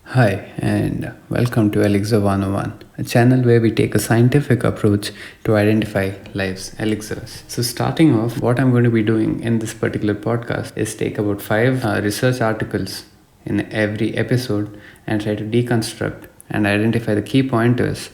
Hi, and welcome to Elixir 101, a channel where we take a scientific approach to identify life's elixirs. So, starting off, what I'm going to be doing in this particular podcast is take about five research articles in every episode and try to deconstruct and identify the key pointers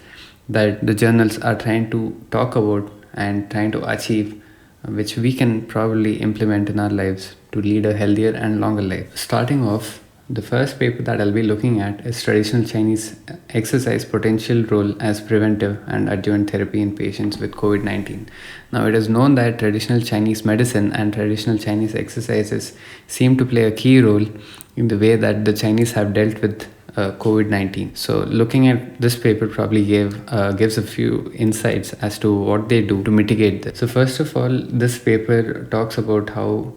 that the journals are trying to talk about and trying to achieve, which we can probably implement in our lives to lead a healthier and longer life. Starting off, the first paper that I'll be looking at is Traditional Chinese Exercise Potential Role as Preventive and Adjuvant Therapy in Patients with COVID 19. Now, it is known that traditional Chinese medicine and traditional Chinese exercises seem to play a key role in the way that the Chinese have dealt with COVID 19. So, looking at this paper probably gives a few insights as to what they do to mitigate this. So, first of all, this paper talks about how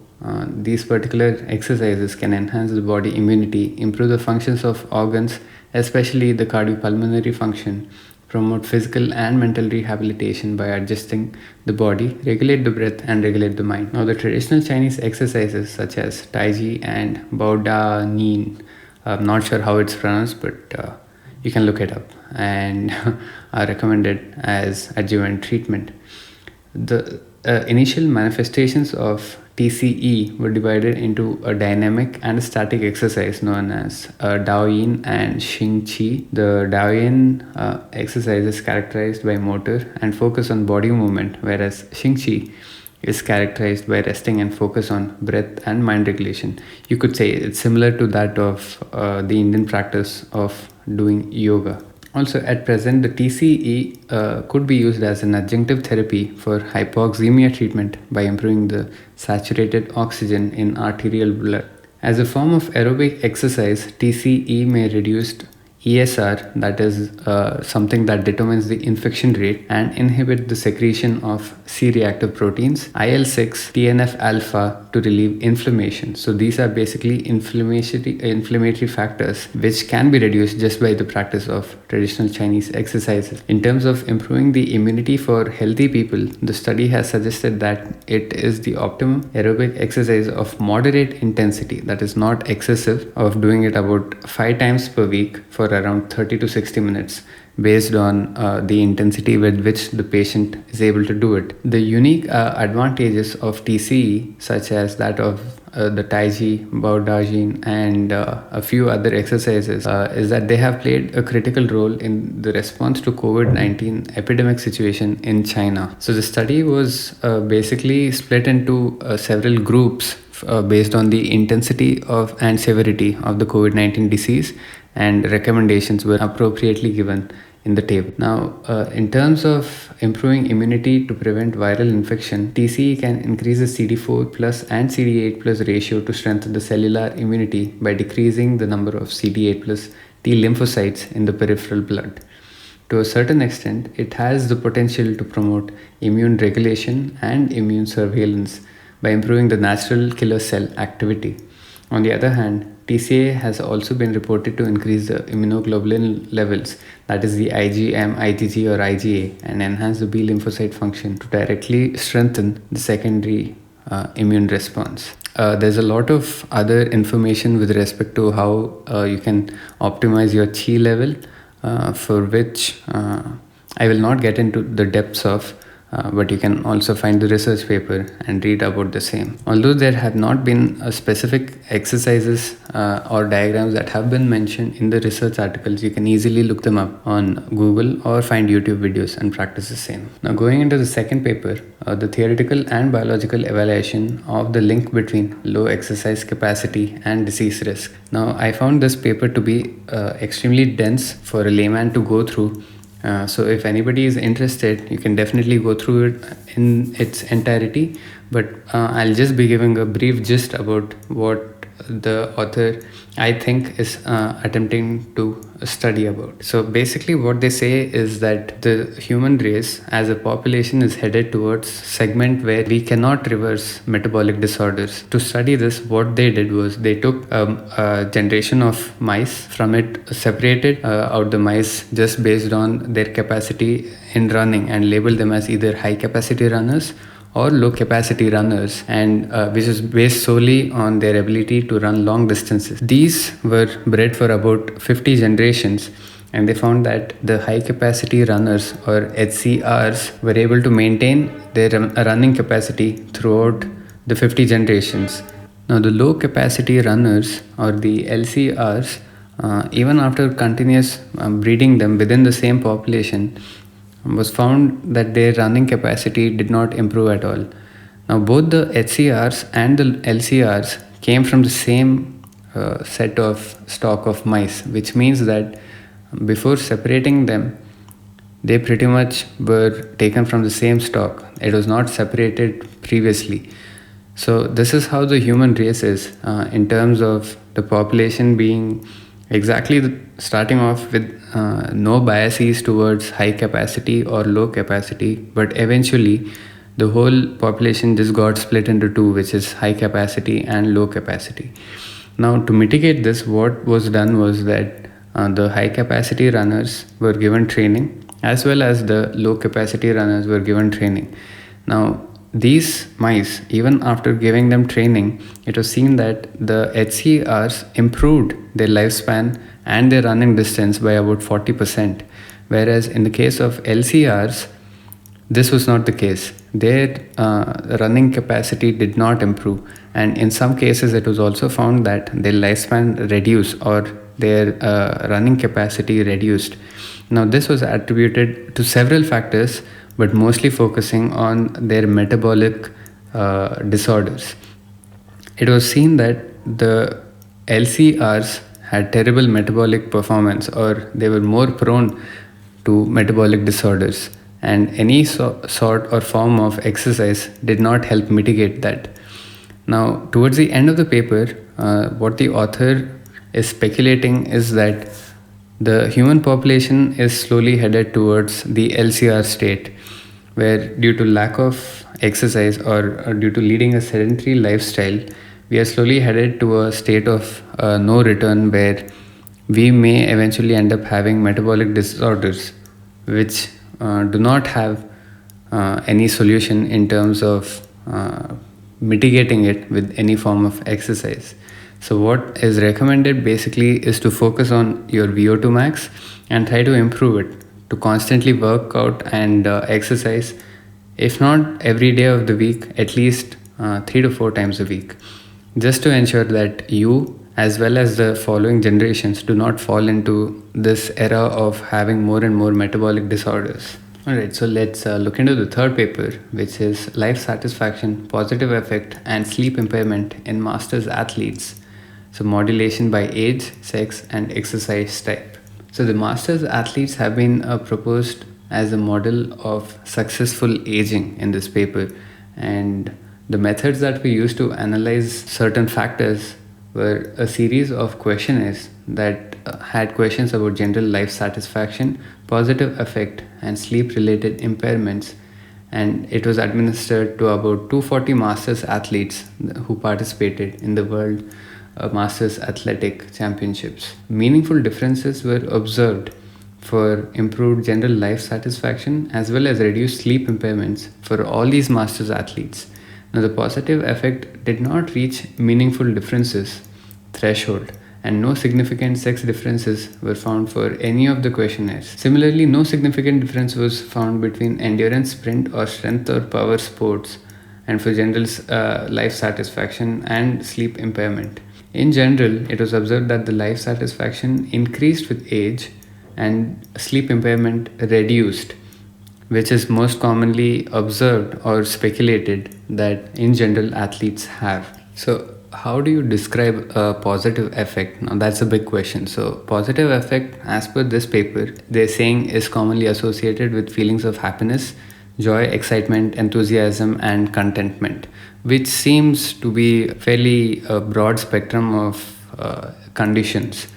these particular exercises can enhance the body immunity, improve the functions of organs, especially the cardiopulmonary function, promote physical and mental rehabilitation by adjusting the body, regulate the breath, and regulate the mind. Now, the traditional Chinese exercises such as Tai Chi and Bao Da Nin, I'm not sure how it's pronounced, but you can look it up, and are recommended as adjuvant treatment. The initial manifestations of TCE were divided into a dynamic and a static exercise known as Daoyin and Xing Qi. The Daoyin exercise is characterized by motor and focus on body movement, whereas Xing Qi is characterized by resting and focus on breath and mind regulation. You could say it's similar to that of the Indian practice of doing yoga. Also, at present, the TCE could be used as an adjunctive therapy for hypoxemia treatment by improving the saturated oxygen in arterial blood. As a form of aerobic exercise, TCE may reduce ESR, that is something that determines the infection rate, and inhibit the secretion of C-reactive proteins, IL-6, TNF-alpha to relieve inflammation. So these are basically inflammatory factors which can be reduced just by the practice of traditional Chinese exercises. In terms of improving the immunity for healthy people, the study has suggested that it is the optimum aerobic exercise of moderate intensity, that is not excessive, of doing it about 5 times per week for around 30 to 60 minutes based on the intensity with which the patient is able to do it. The unique advantages of TCE, such as that of the Tai Chi, Bao Da Jin, and a few other exercises, is that they have played a critical role in the response to COVID-19 epidemic situation in China. So the study was basically split into several groups based on the intensity of and severity of the COVID-19 disease, and recommendations were appropriately given in the table. Now, in terms of improving immunity to prevent viral infection, TCE can increase the CD4 plus and CD8 plus ratio to strengthen the cellular immunity by decreasing the number of CD8 plus T lymphocytes in the peripheral blood. To a certain extent, it has the potential to promote immune regulation and immune surveillance by improving the natural killer cell activity. On the other hand, TCA has also been reported to increase the immunoglobulin levels, that is the IgM, IgG or IgA, and enhance the B lymphocyte function to directly strengthen the secondary immune response. There's a lot of other information with respect to how you can optimize your Qi level, for which I will not get into the depths of, but you can also find the research paper and read about the same. Although there have not been specific exercises or diagrams that have been mentioned in the research articles, you can easily look them up on Google or find YouTube videos and practice the same. Now, going into the second paper, the theoretical and biological evaluation of the link between low exercise capacity and disease risk. Now, I found this paper to be extremely dense for a layman to go through. So if anybody is interested, you can definitely go through it in its entirety, but I'll just be giving a brief gist about what the author, I think, is attempting to study about. So basically what they say is that the human race as a population is headed towards segment where we cannot reverse metabolic disorders. To study this, what they did was they took a generation of mice, from it separated out the mice just based on their capacity in running, and labeled them as either high capacity runners or low capacity runners, and which is based solely on their ability to run long distances. These were bred for about 50 generations, and they found that the high capacity runners, or HCRs, were able to maintain their running capacity throughout the 50 generations. Now, the low capacity runners, or the LCRs, even after continuous breeding them within the same population, was found that their running capacity did not improve at all. Now, both the HCRs and the LCRs came from the same set of stock of mice, which means that before separating them, they pretty much were taken from the same stock. It was not separated previously. So this is how the human race is in terms of the population being exactly starting off with no biases towards high capacity or low capacity, but eventually the whole population just got split into two, which is high capacity and low capacity. Now, to mitigate this, what was done was that the high capacity runners were given training, as well as the low capacity runners were given training. Now, these mice, even after giving them training, it was seen that the HCRs improved their lifespan and their running distance by about 40%, whereas in the case of LCRs, this was not the case. Their running capacity did not improve, and in some cases it was also found that their lifespan reduced, or their running capacity reduced. Now, this was attributed to several factors, but mostly focusing on their metabolic disorders. It was seen that the LCRs had terrible metabolic performance, or they were more prone to metabolic disorders, and any sort or form of exercise did not help mitigate that. Now, towards the end of the paper, what the author is speculating is that the human population is slowly headed towards the LCR state, where due to lack of exercise, or due to leading a sedentary lifestyle, we are slowly headed to a state of no return, where we may eventually end up having metabolic disorders which do not have any solution in terms of mitigating it with any form of exercise. So what is recommended basically is to focus on your VO2 max and try to improve it, to constantly work out and exercise, if not every day of the week, at least 3 to 4 times a week, just to ensure that you, as well as the following generations, do not fall into this era of having more and more metabolic disorders. Alright, so let's look into the third paper, which is Life Satisfaction, Positive Effect and Sleep Impairment in Masters Athletes. So modulation by age, sex and exercise type. So the Masters Athletes have been proposed as a model of successful aging in this paper, and the methods that we used to analyze certain factors were a series of questionnaires that had questions about general life satisfaction, positive affect and sleep related impairments, and it was administered to about 240 Masters athletes who participated in the World Masters Athletic Championships. Meaningful differences were observed for improved general life satisfaction as well as reduced sleep impairments for all these Masters athletes. Now, the positive effect did not reach meaningful differences threshold, and no significant sex differences were found for any of the questionnaires. Similarly, no significant difference was found between endurance, sprint or strength or power sports, and for general life satisfaction and sleep impairment. In general, it was observed that the life satisfaction increased with age and sleep impairment reduced, which is most commonly observed or speculated that in general athletes have. So how do you describe a positive effect? Now that's a big question. So positive effect, as per this paper, they're saying is commonly associated with feelings of happiness, joy, excitement, enthusiasm and contentment, which seems to be fairly a broad spectrum of conditions.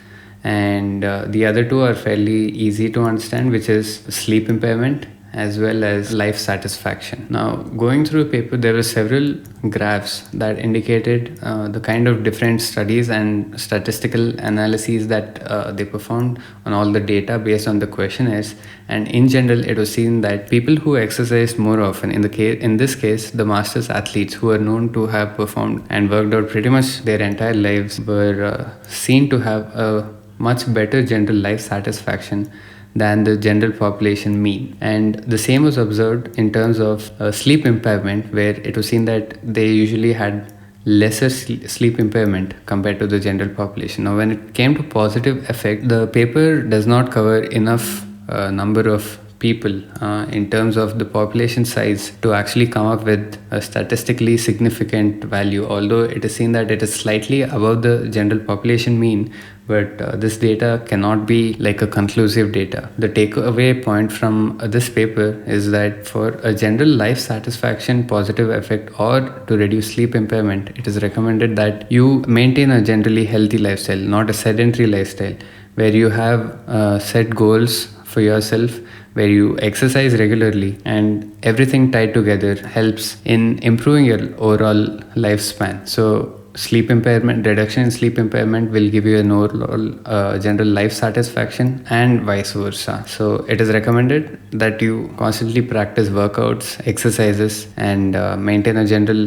And the other two are fairly easy to understand, which is sleep impairment as well as life satisfaction. Now, going through the paper, there were several graphs that indicated the kind of different studies and statistical analyses that they performed on all the data based on the questionnaires. And in general, it was seen that people who exercised more often, in this case, the masters athletes who are known to have performed and worked out pretty much their entire lives, were seen to have a much better general life satisfaction than the general population mean. And the same was observed in terms of sleep impairment, where it was seen that they usually had lesser sleep impairment compared to the general population. Now, when it came to positive effect, the paper does not cover enough number of people in terms of the population size to actually come up with a statistically significant value, although it is seen that it is slightly above the general population mean. But this data cannot be like a conclusive data. The takeaway point from this paper is that for a general life satisfaction positive effect or to reduce sleep impairment, it is recommended that you maintain a generally healthy lifestyle, not a sedentary lifestyle, where you have set goals for yourself, where you exercise regularly, and everything tied together helps in improving your overall lifespan. So reduction in sleep impairment will give you an overall general life satisfaction and vice versa. So it is recommended that you constantly practice workouts, exercises, and maintain a general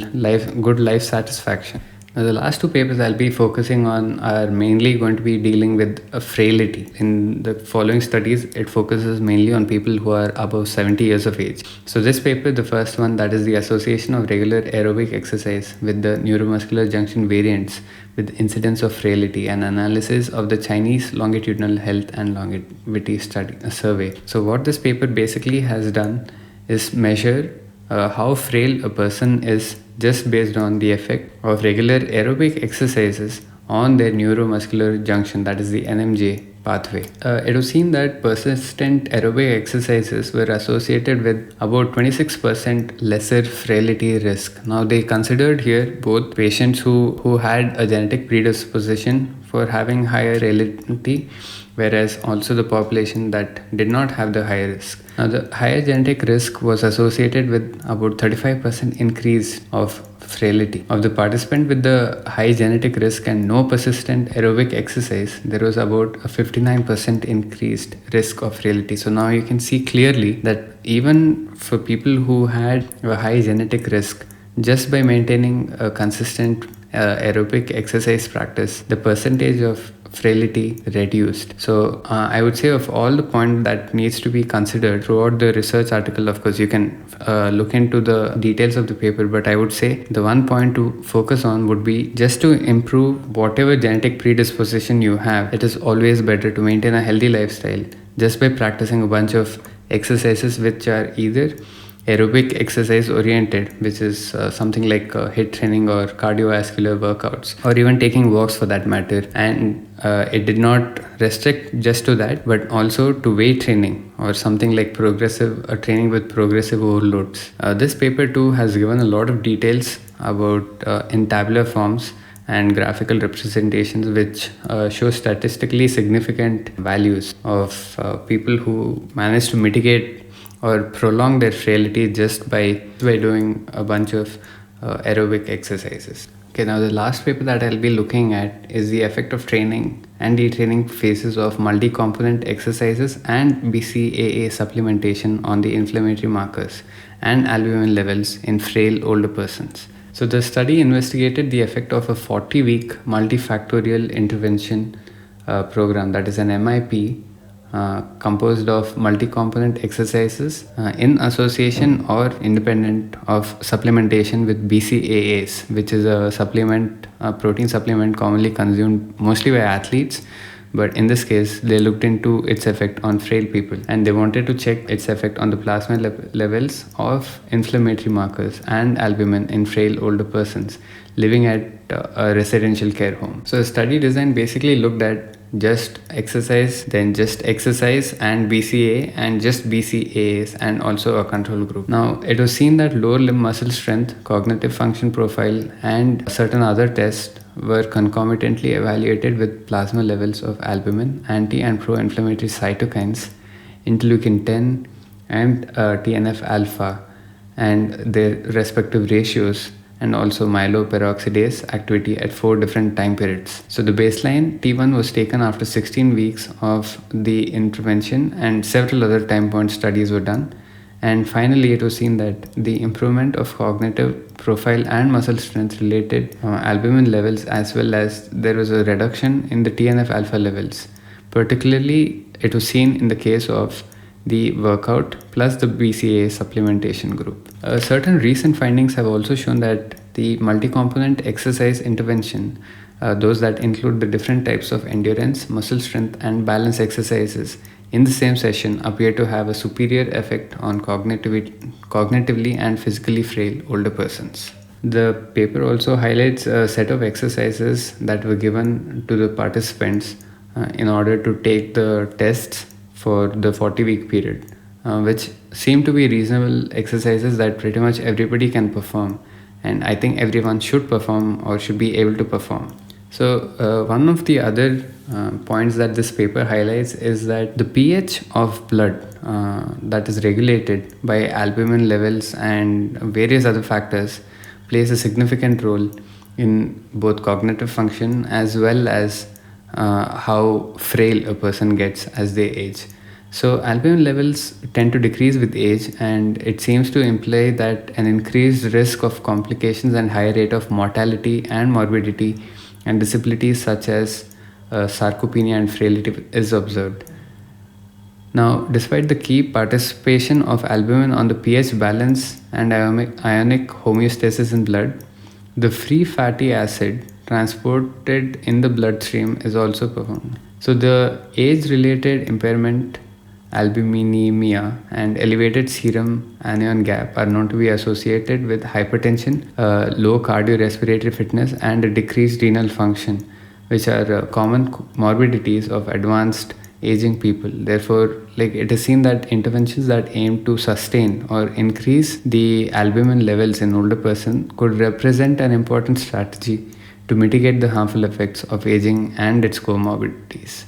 good life satisfaction. Now, the last two papers I'll be focusing on are mainly going to be dealing with frailty. In the following studies, it focuses mainly on people who are above 70 years of age. So this paper, the first one, that is the association of regular aerobic exercise with the neuromuscular junction variants with incidence of frailty, and analysis of the Chinese longitudinal health and longevity survey. So what this paper basically has done is measure how frail a person is just based on the effect of regular aerobic exercises on their neuromuscular junction, that is the NMJ pathway. It was seen that persistent aerobic exercises were associated with about 26% lesser frailty risk. Now, they considered here both patients who had a genetic predisposition for having higher frailty, whereas also the population that did not have the higher risk. Now, the higher genetic risk was associated with about 35% increase of frailty. Of the participant with the high genetic risk and no persistent aerobic exercise, there was about a 59% increased risk of frailty. So now you can see clearly that even for people who had a high genetic risk, just by maintaining a consistent aerobic exercise practice, the percentage of frailty reduced. So I would say of all the points that needs to be considered throughout the research article, of course you can look into the details of the paper, but I would say the one point to focus on would be just to improve whatever genetic predisposition you have. It is always better to maintain a healthy lifestyle just by practicing a bunch of exercises which are either aerobic exercise oriented, which is something like HIIT training or cardiovascular workouts, or even taking walks for that matter. And it did not restrict just to that, but also to weight training or something like training with progressive overloads. This paper too has given a lot of details about in tabular forms and graphical representations which show statistically significant values of people who manage to mitigate or prolong their frailty just by doing a bunch of aerobic exercises. Okay, now the last paper that I'll be looking at is the effect of training and detraining phases of multi-component exercises and BCAA supplementation on the inflammatory markers and albumin levels in frail older persons. So the study investigated the effect of a 40-week multifactorial intervention program, that is an MIP, composed of multi-component exercises in association or independent of supplementation with BCAAs, which is a protein supplement commonly consumed mostly by athletes. But in this case, they looked into its effect on frail people, and they wanted to check its effect on the plasma levels of inflammatory markers and albumin in frail older persons living at a residential care home. So the study design basically looked at just exercise, then just exercise and BCA, and just BCAAs, and also a control group. Now, it was seen that lower limb muscle strength, cognitive function profile, and certain other tests were concomitantly evaluated with plasma levels of albumin, anti and pro-inflammatory cytokines, interleukin 10, and TNF alpha and their respective ratios, and also myeloperoxidase activity at 4 different time periods. So the baseline T1 was taken after 16 weeks of the intervention, and several other time point studies were done. And finally, it was seen that the improvement of cognitive profile and muscle strength related albumin levels, as well as there was a reduction in the TNF alpha levels. Particularly, it was seen in the case of the workout plus the BCAA supplementation group. Certain recent findings have also shown that the multi-component exercise intervention, those that include the different types of endurance, muscle strength, and balance exercises in the same session, appear to have a superior effect on cognitively and physically frail older persons. The paper also highlights a set of exercises that were given to the participants in order to take the tests for the 40-week period, which seem to be reasonable exercises that pretty much everybody can perform, and I think everyone should perform or should be able to perform. So one of the other points that this paper highlights is that the pH of blood that is regulated by albumin levels and various other factors plays a significant role in both cognitive function as well as how frail a person gets as they age. So albumin levels tend to decrease with age, and it seems to imply that an increased risk of complications and higher rate of mortality and morbidity and disabilities such as sarcopenia and frailty is observed. Now, despite the key participation of albumin on the pH balance and ionic homeostasis in blood, the free fatty acid transported in the bloodstream is also performed. So the age-related impairment, albuminemia, and elevated serum anion gap are known to be associated with hypertension, low cardiorespiratory fitness, and a decreased renal function, which are common morbidities of advanced aging people. Therefore, it is seen that interventions that aim to sustain or increase the albumin levels in older person could represent an important strategy to mitigate the harmful effects of aging and its comorbidities.